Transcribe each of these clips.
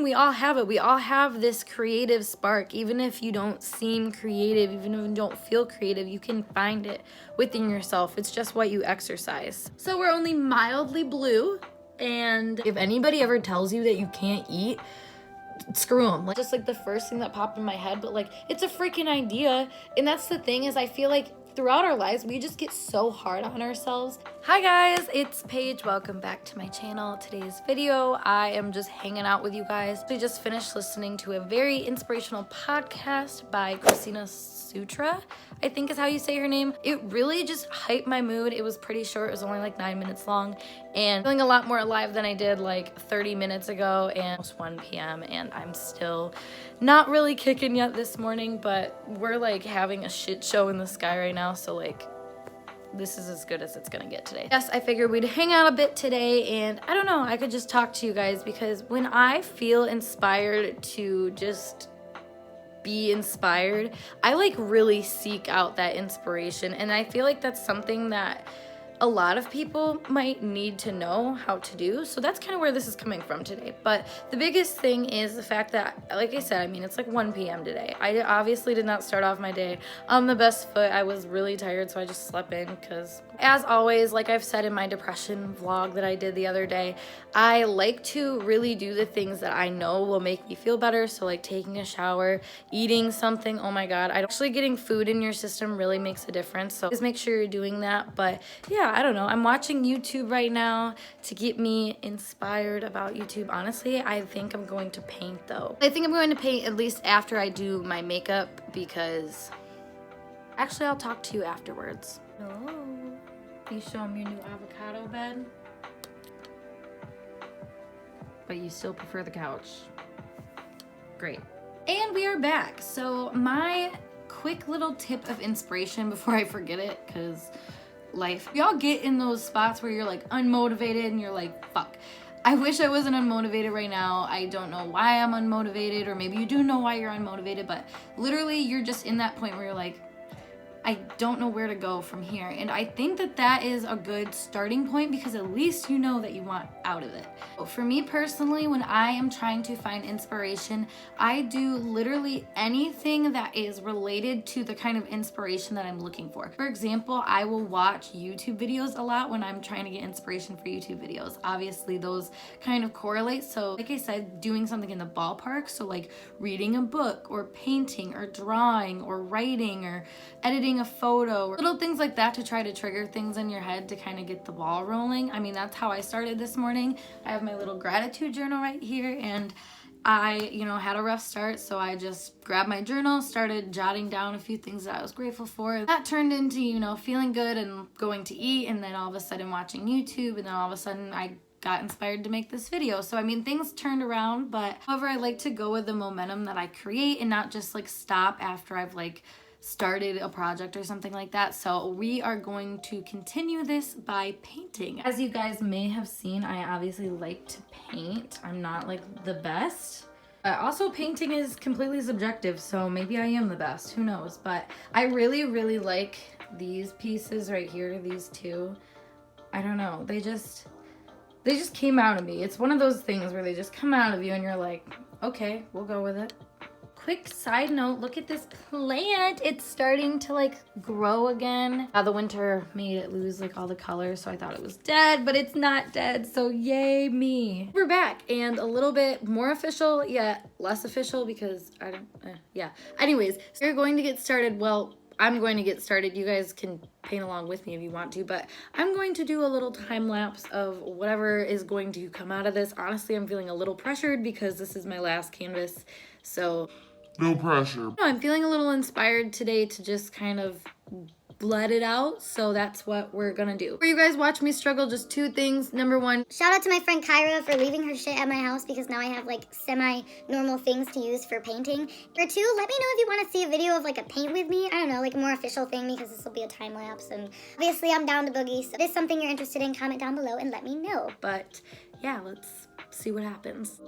we all have it. We all have this creative spark. Even if you don't seem creative, even if you don't feel creative, you can find it within yourself. It's just what you exercise. So we're only mildly blue, and if anybody ever tells you that you can't eat, screw them. Like, just like the first thing that popped in my head, but like, it's a freaking idea. And that's the thing, is I feel like throughout our lives, we just get so hard on ourselves. Hi guys, it's Paige. Welcome back to my channel. Today's video, I am just hanging out with you guys. I just finished listening to a very inspirational podcast by Christina Sutra, I think is how you say her name. It really just hyped my mood. It was pretty short. It was only like 9 minutes long, and feeling a lot more alive than I did like 30 minutes ago, and almost 1 p.m. and I'm still not really kicking yet this morning, but we're like having a shit show in the sky right now, so like this is as good as it's gonna get today. Yes, I figured we'd hang out a bit today, and I don't know, I could just talk to you guys, because when I feel inspired to just be inspired, I like really seek out that inspiration, and I feel like that's something that a lot of people might need to know how to do. So that's kind of where this is coming from today. But the biggest thing is the fact that, like I said, I mean, it's like 1 p.m. today. I obviously did not start off my day on the best foot. I was really tired, so I just slept in, because as always, like I've said in my depression vlog that I did the other day, I like to really do the things that I know will make me feel better. So like taking a shower, eating something, oh my god, actually getting food in your system really makes a difference. So just make sure you're doing that. But yeah, I don't know. I'm watching YouTube right now to get me inspired about YouTube. Honestly, I think I'm going to paint though. I think I'm going to paint at least after I do my makeup, because actually I'll talk to you afterwards. Hello. You show them your new avocado bed? But you still prefer the couch. Great. And we are back. So my quick little tip of inspiration before I forget it, because life, y'all get in those spots where you're like unmotivated and you're like, fuck, I wish I wasn't unmotivated right now. I don't know why I'm unmotivated, or maybe you do know why you're unmotivated, but literally you're just in that point where you're like, I don't know where to go from here. And I think that that is a good starting point, because at least you know that you want out of it. For me personally, when I am trying to find inspiration, I do literally anything that is related to the kind of inspiration that I'm looking for. For example, I will watch YouTube videos a lot when I'm trying to get inspiration for YouTube videos. Obviously, those kind of correlate. So like I said, doing something in the ballpark. So like reading a book, or painting, or drawing, or writing, or editing a photo, or little things like that to try to trigger things in your head to kind of get the ball rolling. I mean, that's how I started this morning. I have my little gratitude journal right here, and I, had a rough start, so I just grabbed my journal, started jotting down a few things that I was grateful for. That turned into, feeling good and going to eat, and then all of a sudden watching YouTube, and then all of a sudden I got inspired to make this video. So I mean, things turned around, but however, I like to go with the momentum that I create and not just like stop after I've like started a project or something like that. So we are going to continue this by painting. As you guys may have seen, I obviously like to paint. I'm not like the best. Also, painting is completely subjective, so maybe I am the best, who knows? But I really, really like these pieces right here, these two. I don't know, they just came out of me. It's one of those things where they just come out of you and you're like, okay, we'll go with it. Quick side note, look at this plant. It's starting to like grow again. The winter made it lose like all the color, so I thought it was dead, but it's not dead, so yay me. We're back, and a little bit more official, yet less official, because I don't, yeah. Anyways, so we're going to get started. Well, I'm going to get started. You guys can paint along with me if you want to, but I'm going to do a little time lapse of whatever is going to come out of this. Honestly, I'm feeling a little pressured because this is my last canvas, so no pressure. No, I'm feeling a little inspired today to just kind of let it out, so that's what we're gonna do. Before you guys watch me struggle, just 2 things. Number 1, shout out to my friend Kyra for leaving her shit at my house, because now I have like semi-normal things to use for painting. Number 2, let me know if you want to see a video of like a paint with me. I don't know, like a more official thing, because this will be a time lapse, and obviously I'm down to boogie, so if there's something you're interested in, comment down below and let me know. But yeah, let's see what happens.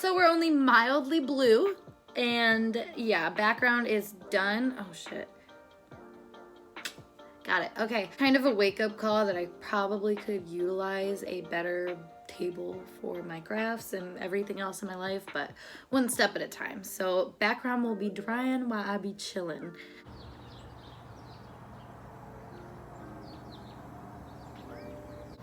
So we're only mildly blue, and yeah, background is done. Oh shit. Got it. Okay. Kind of a wake-up call that I probably could utilize a better table for my crafts and everything else in my life, but one step at a time. So background will be drying while I be chilling.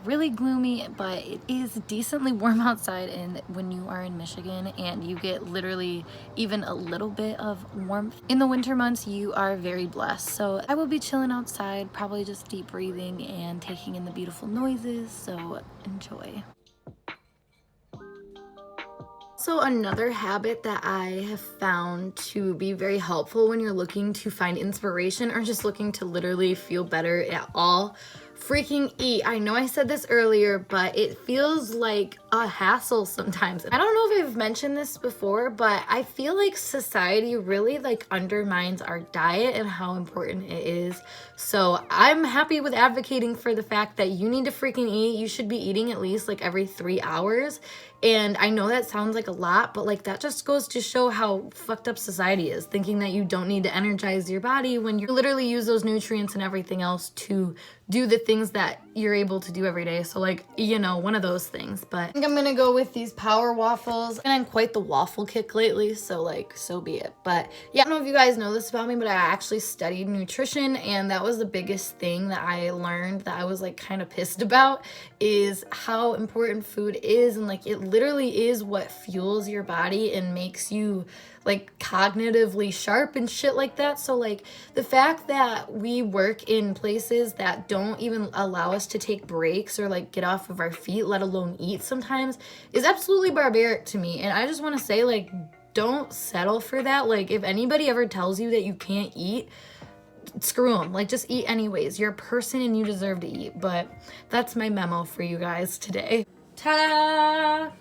Really gloomy, but it is decently warm outside, and when you are in Michigan and you get literally even a little bit of warmth in the winter months, you are very blessed. So I will be chilling outside, probably just deep breathing and taking in the beautiful noises, so enjoy. So another habit that I have found to be very helpful when you're looking to find inspiration or just looking to literally feel better at all, freaking eat. I know I said this earlier, but it feels like a hassle sometimes. I don't know if I've mentioned this before, but I feel like society really like undermines our diet and how important it is. So I'm happy with advocating for the fact that you need to freaking eat. You should be eating at least like every 3 hours. And I know that sounds like a lot, but like that just goes to show how fucked up society is, thinking that you don't need to energize your body when you literally use those nutrients and everything else to do the things that you're able to do every day. So like, you know, one of those things. But I think I'm gonna go with these power waffles. And I'm quite the waffle kick lately, so like, so be it. But yeah, I don't know if you guys know this about me, but I actually studied nutrition, and that was the biggest thing that I learned that I was like kind of pissed about, is how important food is. And like, it literally is what fuels your body and makes you like cognitively sharp and shit like that. So like the fact that we work in places that don't even allow us to take breaks or like get off of our feet, let alone eat sometimes, is absolutely barbaric to me. And I just want to say, like, don't settle for that. Like, if anybody ever tells you that you can't eat, screw them. Like, just eat anyways. You're a person and you deserve to eat. But that's my memo for you guys today. Ta-da!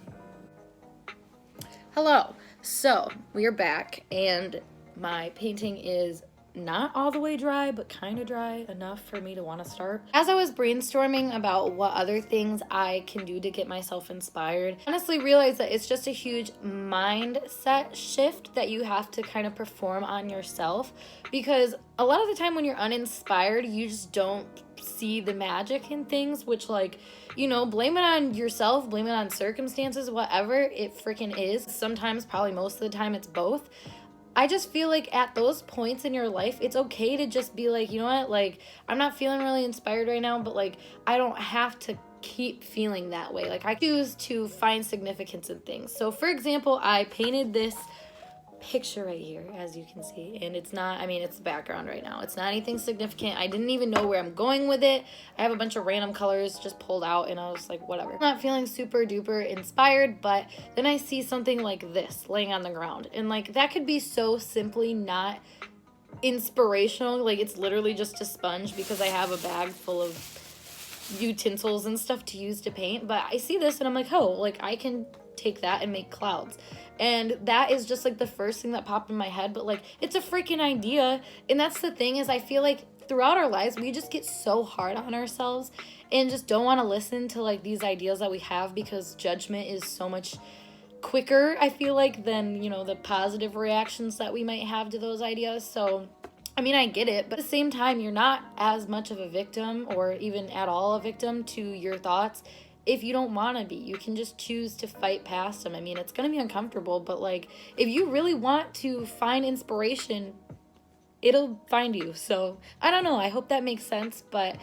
Hello. So we are back, and my painting is not all the way dry, but kind of dry enough for me to want to start. As I was brainstorming about what other things I can do to get myself inspired, I honestly realized that it's just a huge mindset shift that you have to kind of perform on yourself, because a lot of the time when you're uninspired, you just don't see the magic in things, which, like, you know, blame it on yourself, blame it on circumstances, whatever it freaking is. Sometimes, probably most of the time, it's both. I just feel like at those points in your life, it's okay to just be like, you know what, like, I'm not feeling really inspired right now, but like, I don't have to keep feeling that way. Like, I choose to find significance in things. So for example, I painted this picture right here, as you can see, and it's not, I mean, it's the background right now. It's not anything significant. I didn't even know where I'm going with it. I have a bunch of random colors just pulled out, and I was like, whatever. I'm not feeling super duper inspired, but then I see something like this laying on the ground, and like, that could be so simply not inspirational. Like, it's literally just a sponge because I have a bag full of utensils and stuff to use to paint, but I see this and I'm like, oh, like, I can take that and make clouds. And that is just like the first thing that popped in my head, but like, it's a freaking idea. And that's the thing, is I feel like throughout our lives, we just get so hard on ourselves and just don't want to listen to like these ideas that we have, because judgment is so much quicker, I feel like, than, you know, the positive reactions that we might have to those ideas. So I mean, I get it, but at the same time, you're not as much of a victim, or even at all a victim, to your thoughts if you don't want to be. You can just choose to fight past them. I mean, it's going to be uncomfortable, but like, if you really want to find inspiration, it'll find you. So I don't know, I hope that makes sense, but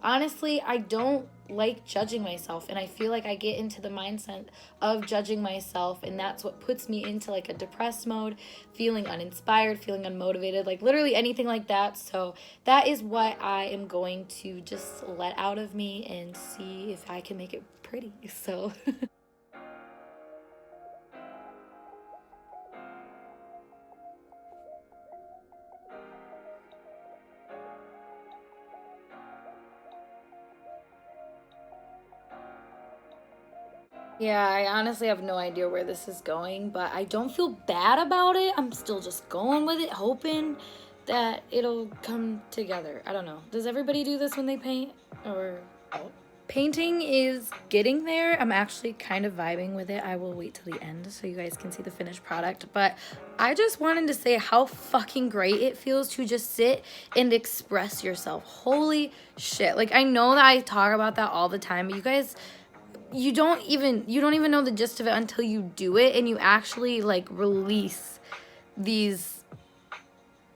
honestly, I don't like judging myself, and I feel like I get into the mindset of judging myself, and that's what puts me into like a depressed mode, feeling uninspired, feeling unmotivated, like literally anything like that. So that is what I am going to just let out of me and see if I can make it pretty. So yeah, I honestly have no idea where this is going, but I don't feel bad about it. I'm still just going with it, hoping that it'll come together. I don't know. Does everybody do this when they paint? Or Painting is getting there. I'm actually kind of vibing with it. I will wait till the end so you guys can see the finished product. But I just wanted to say how fucking great it feels to just sit and express yourself. Holy shit. Like, I know that I talk about that all the time, but you guys, you don't even know the gist of it until you do it and you actually like release these,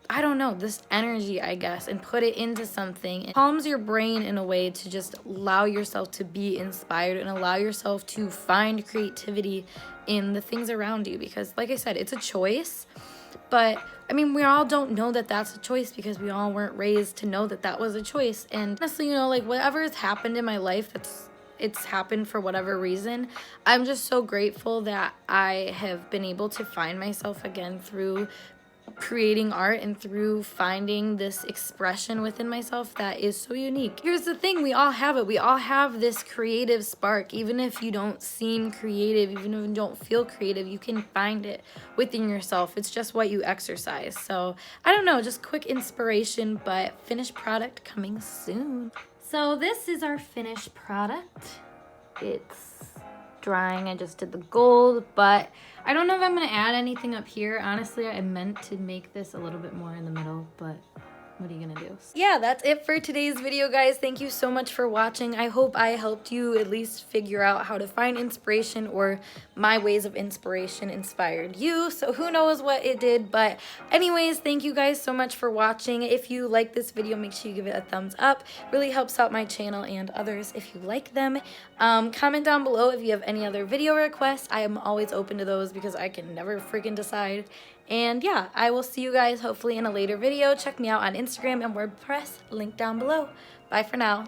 I don't know, this energy, I guess, and put it into something. It calms your brain in a way to just allow yourself to be inspired and allow yourself to find creativity in the things around you. Because, like I said, it's a choice. But, I mean, we all don't know that that's a choice because we all weren't raised to know that that was a choice. And honestly, you know, like, whatever has happened in my life, it's happened for whatever reason. I'm just so grateful that I have been able to find myself again through creating art and through finding this expression within myself that is so unique. Here's the thing, we all have it. We all have this creative spark. Even if you don't seem creative, even if you don't feel creative, you can find it within yourself. It's just what you exercise. So I don't know, just quick inspiration, but finished product coming soon. So this is our finished product. It's drying. I just did the gold, but I don't know if I'm gonna add anything up here. Honestly, I meant to make this a little bit more in the middle, but what are you gonna do? Yeah, that's it for today's video, guys. Thank you so much for watching. I hope I helped you at least figure out how to find inspiration, or my ways of inspiration inspired you. So who knows what it did, but anyways, thank you guys so much for watching. If you like this video, make sure you give it a thumbs up. Really helps out my channel and others if you like them. Comment down below if you have any other video requests. I am always open to those because I can never freaking decide. And yeah, I will see you guys hopefully in a later video. Check me out on Instagram and WordPress, link down below. Bye for now.